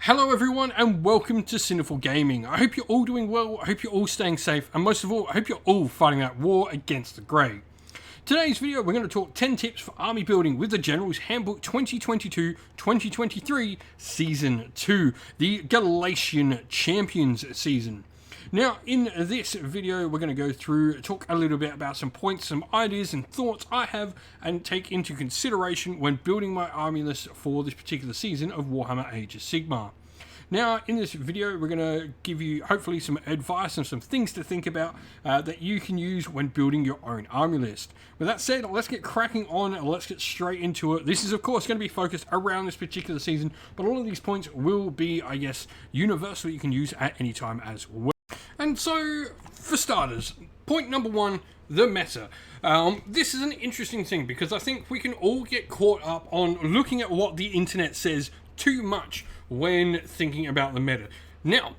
Hello everyone and welcome to Sinful Gaming. I hope you're all doing well, I hope you're all staying safe, and most of all, I hope you're all fighting that war against the grey. Today's video, we're going to talk 10 tips for army building with the General's Handbook 2022-2023 Season 2, the Galatian Champions season. Now, in this video, we're going to go through, talk a little bit about some points, some ideas and thoughts I have and take into consideration when building my army list for this particular season of Warhammer Age of Sigmar. Now, in this video, we're going to give you, hopefully, some advice and some things to think about that you can use when building your own army list. With that said, let's get cracking on and let's get straight into it. This is, of course, going to be focused around this particular season, but all of these points will be, I guess, universal you can use at any time as well. And so, for starters, point number one, the meta. This is an interesting thing because I think we can all get caught up on looking at what the internet says too much when thinking about the meta. Now,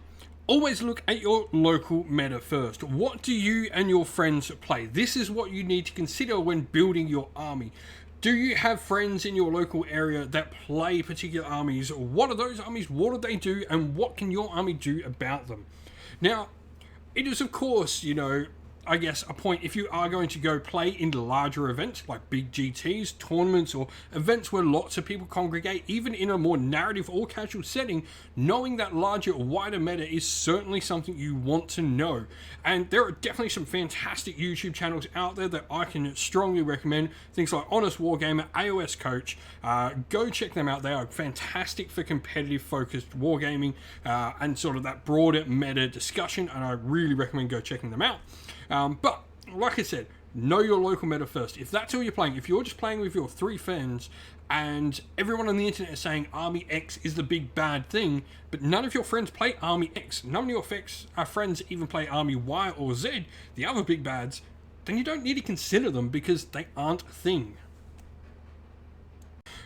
always look at your local meta first. What do you and your friends play? This is what you need to consider when building your army. Do you have friends in your local area that play particular armies? What are those armies? What do they do? And what can your army do about them? Now, it is, of course, I guess a point if you are going to go play in larger events like big GTs, tournaments, or events where lots of people congregate, even in a more narrative or casual setting, knowing that larger, wider meta is certainly something you want to know. And there are definitely some fantastic YouTube channels out there that I can strongly recommend. Things like Honest Wargamer, AOS Coach. Go check them out. They are fantastic for competitive focused wargaming and sort of that broader meta discussion, and I really recommend go checking them out. But, like I said, know your local meta first. If that's all you're playing, if you're just playing with your three friends and everyone on the internet is saying Army X is the big bad thing, but none of your friends play Army X, none of your friends even play Army Y or Z, the other big bads, then you don't need to consider them because they aren't a thing.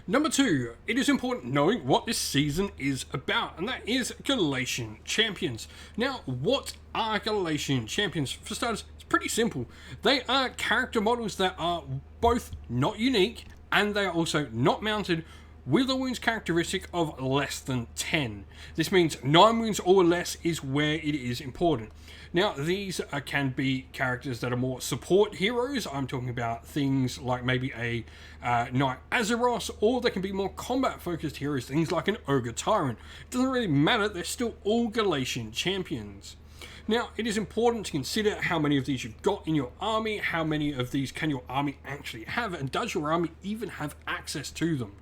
Number two, it is important knowing what this season is about, and that is Galatian Champions. Now, what are Galatian Champions? For starters, it's pretty simple. They are character models that are both not unique, and they are also not mounted with a wounds characteristic of less than 10. This means 9 wounds or less is where it is important. Now, these can be characters that are more support heroes. I'm talking about things like maybe a Knight Azeroth, or they can be more combat-focused heroes, things like an Ogre Tyrant. It doesn't really matter, they're still all Galatian champions. Now, it is important to consider how many of these you've got in your army, how many of these can your army actually have, and does your army even have access to them?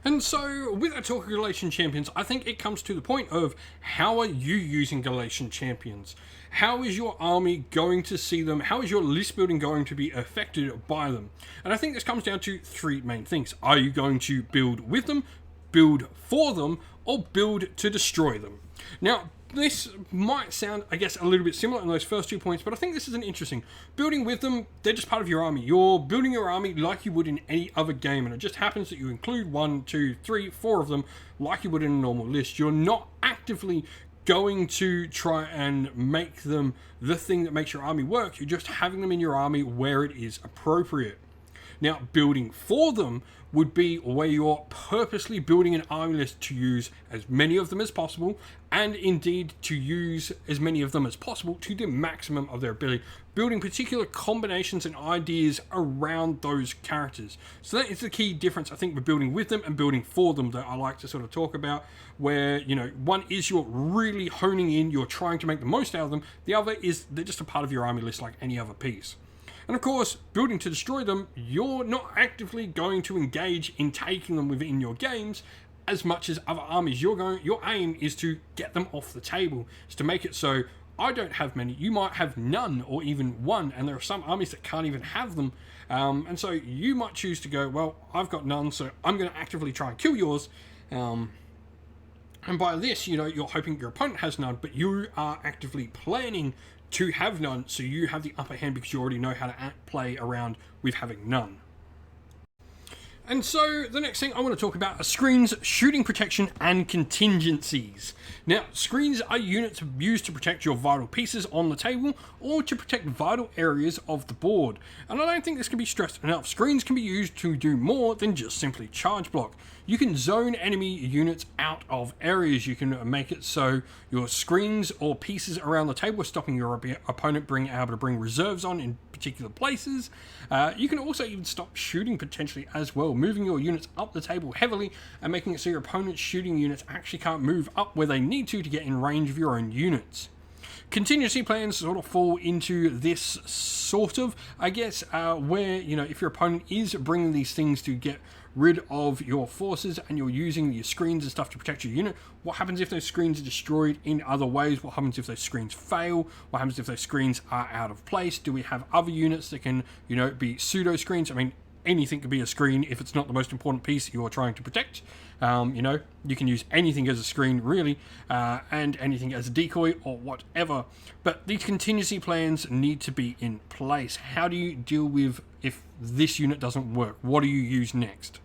And so, with that talk of Galatian Champions, I think it comes to the point of how are you using Galatian Champions? How is your army going to see them? How is your list building going to be affected by them? And I think this comes down to three main things. Are you going to build with them, build for them, or build to destroy them? Now, this might sound, I guess, a little bit similar in those first 2 points, but I think this is an interesting. Building with them, they're just part of your army. You're building your army like you would in any other game, and it just happens that you include 1, 2, 3, 4 of them like you would in a normal list. You're not actively going to try and make them the thing that makes your army work. You're just having them in your army where it is appropriate. Now, building for them would be where you're purposely building an army list to use as many of them as possible, and indeed to use as many of them as possible to the maximum of their ability, building particular combinations and ideas around those characters. So that is the key difference, I think, with building with them and building for them that I like to sort of talk about, where, one is you're really honing in, you're trying to make the most out of them, the other is they're just a part of your army list like any other piece. And of course, building to destroy them, you're not actively going to engage in taking them within your games as much as other armies. Your aim is to get them off the table. It's to make it so I don't have many, you might have none or even one, and there are some armies that can't even have them. And so you might choose to go, well, I've got none, so I'm going to actively try and kill yours. And by this, you're hoping your opponent has none, but you are actively planning to have none, so you have the upper hand because you already know how to play around with having none. And so the next thing I want to talk about are screens, shooting protection, and contingencies. Now, screens are units used to protect your vital pieces on the table or to protect vital areas of the board. And I don't think this can be stressed enough. Screens can be used to do more than just simply charge block. You can zone enemy units out of areas. You can make it so your screens or pieces around the table are stopping your opponent being able to bring reserves on in particular places. You can also even stop shooting potentially as well, moving your units up the table heavily and making it so your opponent's shooting units actually can't move up where they need to get in range of your own units. Contingency plans sort of fall into this sort of, I guess, where, if your opponent is bringing these things to get rid of your forces and you're using your screens and stuff to protect your unit, what happens if those screens are destroyed in other ways? What happens if those screens fail? What happens if those screens are out of place? Do we have other units that can, be pseudo screens? I mean, anything could be a screen if it's not the most important piece you're trying to protect. You can use anything as a screen, really, and anything as a decoy or whatever. But these contingency plans need to be in place. How do you deal with if this unit doesn't work? What do you use next?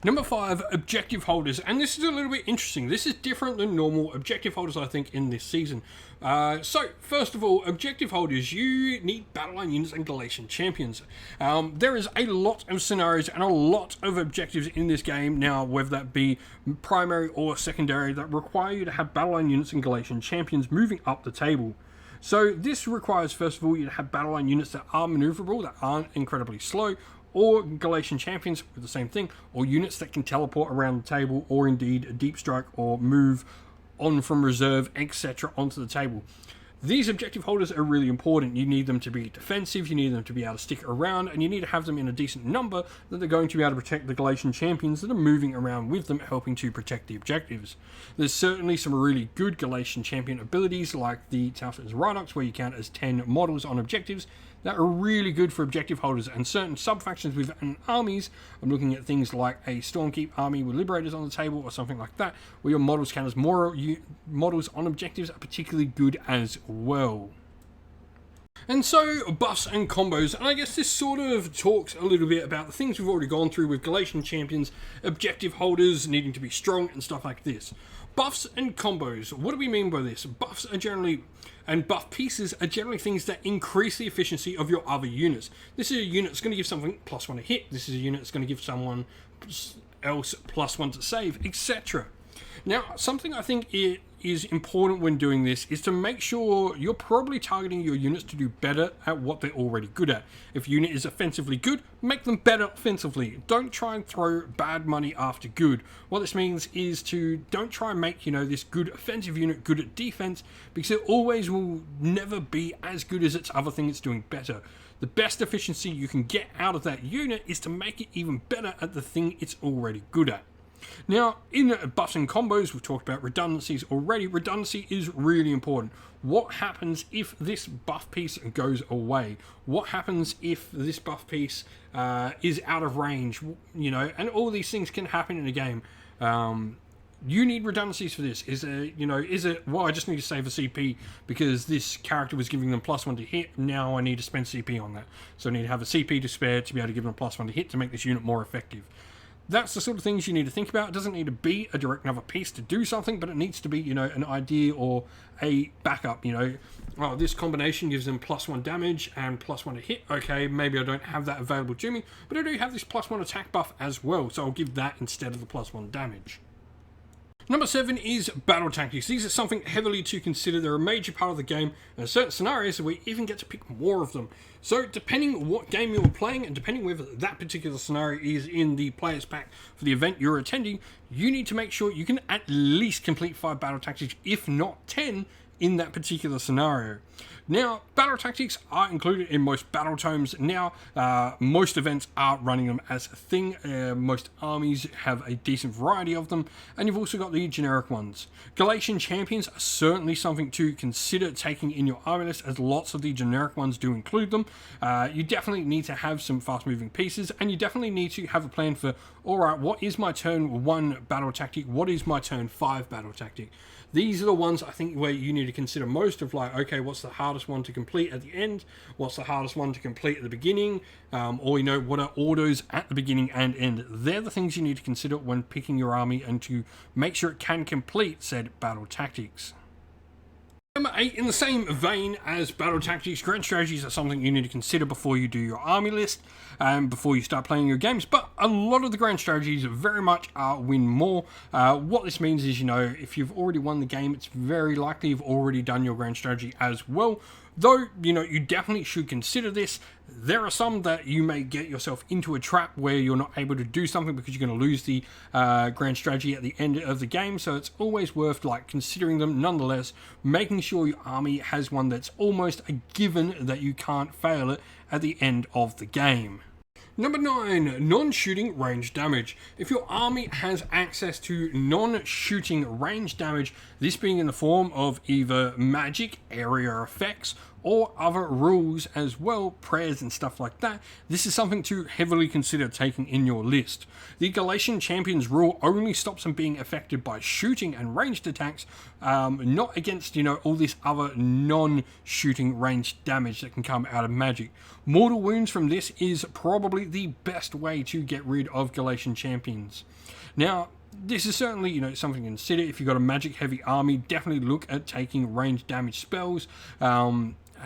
Number 5, objective holders, and this is a little bit interesting. This is different than normal objective holders, I think, in this season. So, first of all, objective holders, you need battle line units and Galatian Champions. There is a lot of scenarios and a lot of objectives in this game now, whether that be primary or secondary, that require you to have battle line units and Galatian Champions moving up the table. So this requires, first of all, you to have battle line units that are maneuverable, that aren't incredibly slow, or Galatian Champions with the same thing, or units that can teleport around the table, or indeed a deep strike, or move on from reserve, etc. onto the table. These objective holders are really important. You need them to be defensive, you need them to be able to stick around, and you need to have them in a decent number that they're going to be able to protect the Galatian Champions that are moving around with them, helping to protect the objectives. There's certainly some really good Galatian Champion abilities, like the Tauten's Rhinox, where you count as 10 models on objectives, that are really good for objective holders, and certain sub-factions within armies. I'm looking at things like a Stormkeep army with Liberators on the table or something like that, where your models count as more models on objectives are particularly good as well. And so, buffs and combos, and I guess this sort of talks a little bit about the things we've already gone through with Galatian Champions, objective holders needing to be strong and stuff like this. Buffs and combos, what do we mean by this? Buffs are generally, and buff pieces are generally things that increase the efficiency of your other units. This is a unit that's going to give something +1 to hit, this is a unit that's going to give someone else +1 to save, etc. Now, something I think it is important when doing this is to make sure you're probably targeting your units to do better at what they're already good at. If a unit is offensively good, make them better offensively. Don't try and throw bad money after good. What this means is to don't try and make, this good offensive unit good at defense, because it always will never be as good as its other thing it's doing better. The best efficiency you can get out of that unit is to make it even better at the thing it's already good at. Now, in buffs and combos, we've talked about redundancies already. Redundancy is really important. What happens if this buff piece goes away? What happens if this buff piece is out of range? And all these things can happen in a game. You need redundancies for this. Is it, well, I just need to save a CP because this character was giving them +1 to hit. Now I need to spend CP on that. So I need to have a CP to spare to be able to give them +1 to hit to make this unit more effective. That's the sort of things you need to think about. It doesn't need to be a direct another piece to do something, but it needs to be, an idea or a backup, this combination gives them +1 damage and +1 to hit. Okay, maybe I don't have that available to me, but I do have this +1 attack buff as well, so I'll give that instead of the +1 damage. Number 7 is battle tactics. These are something heavily to consider. They're a major part of the game, and in certain scenarios we even get to pick more of them. So depending what game you're playing, and depending whether that particular scenario is in the players pack for the event you're attending, you need to make sure you can at least complete 5 battle tactics, if not 10, in that particular scenario. Now, battle tactics are included in most battle tomes now. Most events are running them as a thing. Most armies have a decent variety of them, and you've also got the generic ones. Galatian Champions are certainly something to consider taking in your army list, as lots of the generic ones do include them. You definitely need to have some fast-moving pieces, and you definitely need to have a plan for, alright, what is my turn 1 battle tactic? What is my turn 5 battle tactic? These are the ones I think where you need to consider most of, like, okay, what's the hardest hardest one to complete at the end, what's the hardest one to complete at the beginning, or what are autos at the beginning and end. They're the things you need to consider when picking your army and to make sure it can complete said battle tactics. Number 8, in the same vein as battle tactics, grand strategies are something you need to consider before you do your army list and before you start playing your games. But a lot of the grand strategies very much are win more. What this means is, if you've already won the game, it's very likely you've already done your grand strategy as well. Though, you definitely should consider this. There are some that you may get yourself into a trap where you're not able to do something because you're going to lose the grand strategy at the end of the game. So it's always worth considering them nonetheless, making sure your army has one that's almost a given that you can't fail it at the end of the game. Number 9, non-shooting range damage. If your army has access to non-shooting range damage, this being in the form of either magic, area effects, or other rules as well, prayers and stuff like that, this is something to heavily consider taking in your list. The Galatian Champions rule only stops them being affected by shooting and ranged attacks, not against, all this other non-shooting ranged damage that can come out of magic. Mortal wounds from this is probably the best way to get rid of Galatian Champions. Now, this is certainly, something to consider. If you've got a magic heavy army, definitely look at taking range damage spells.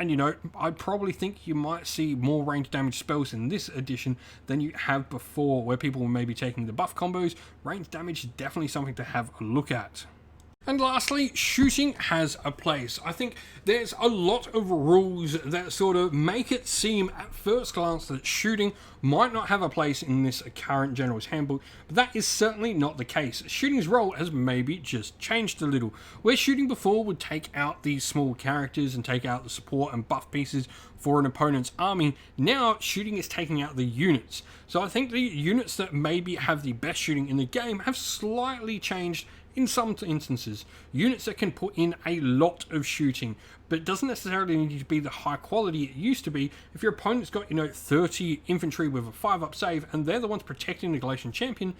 And I probably think you might see more range damage spells in this edition than you have before, where people may be taking the buff combos. Range damage is definitely something to have a look at. And lastly, shooting has a place. I think there's a lot of rules that sort of make it seem at first glance that shooting might not have a place in this current General's Handbook, but that is certainly not the case. Shooting's role has maybe just changed a little. Where shooting before would take out these small characters and take out the support and buff pieces for an opponent's army, now shooting is taking out the units. So I think the units that maybe have the best shooting in the game have slightly changed in some instances. Units that can put in a lot of shooting, but it doesn't necessarily need to be the high quality it used to be. If your opponent's got 30 infantry with a 5-up save and they're the ones protecting the Galatian Champion,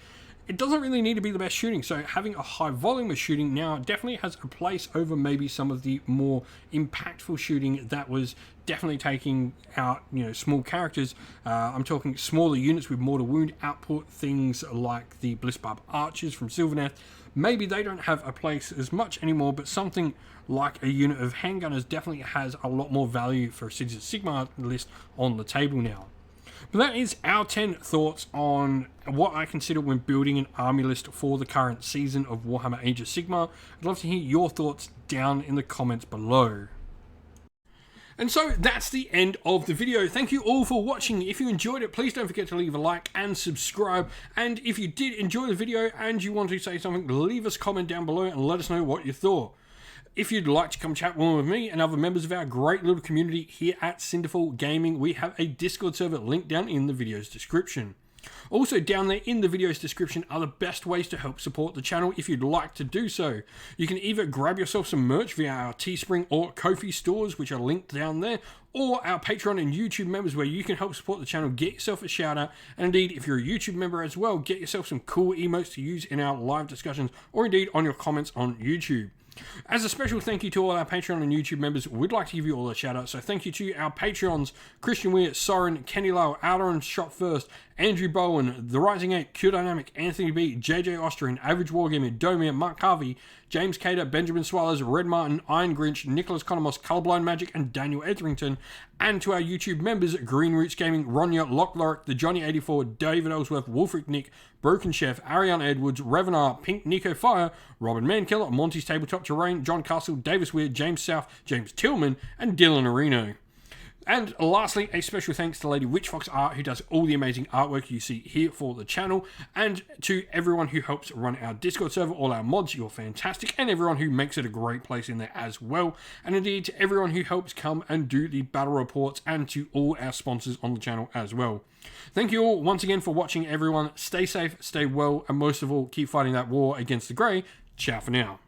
it doesn't really need to be the best shooting. So having a high volume of shooting now definitely has a place over maybe some of the more impactful shooting that was definitely taking out small characters. I'm talking smaller units with mortal wound output, things like the Blissbarb archers from Sylvaneth. Maybe they don't have a place as much anymore, but something like a unit of handgunners definitely has a lot more value for a Cities of Sigmar list on the table now. But that is our 10 thoughts on what I consider when building an army list for the current season of Warhammer Age of Sigmar. I'd love to hear your thoughts down in the comments below. And so that's the end of the video. Thank you all for watching. If you enjoyed it, please don't forget to leave a like and subscribe. And if you did enjoy the video and you want to say something, leave us a comment down below and let us know what you thought. If you'd like to come chat more with me and other members of our great little community here at Cinderfall Gaming, we have a Discord server linked down in the video's description. Also down there in the video's description are the best ways to help support the channel if you'd like to do so. You can either grab yourself some merch via our Teespring or Ko-fi stores, which are linked down there, or our Patreon and YouTube members where you can help support the channel, get yourself a shout out, and indeed if you're a YouTube member as well, get yourself some cool emotes to use in our live discussions or indeed on your comments on YouTube. As a special thank you to all our Patreon and YouTube members, we'd like to give you all a shout out. So thank you to our Patreons, Christian Weir, Soren, Kenny Lowe, Outer Shot First, Andrew Bowen, The Rising 8, Q Dynamic, Anthony B, JJ Austrian, Average Wargamer, Domir, Mark Harvey, James Cater, Benjamin Swallows, Red Martin, Iron Grinch, Nicholas Conomos, Colorblind Magic, and Daniel Etherington. And to our YouTube members, Green Roots Gaming, Ronya, Lockloric, The Johnny84, David Ellsworth, Wolfric Nick, Broken Chef, Ariane Edwards, Revenar, Pink Nico Fire, Robin Mankiller, Monty's Tabletop Terrain, John Castle, Davis Weir, James South, James Tillman, and Dylan Areno. And lastly, a special thanks to Lady Witchfox Art, who does all the amazing artwork you see here for the channel, and to everyone who helps run our Discord server, all our mods, you're fantastic, and everyone who makes it a great place in there as well, and indeed to everyone who helps come and do the battle reports, and to all our sponsors on the channel as well. Thank you all once again for watching, everyone. Stay safe, stay well, and most of all, keep fighting that war against the Grey. Ciao for now.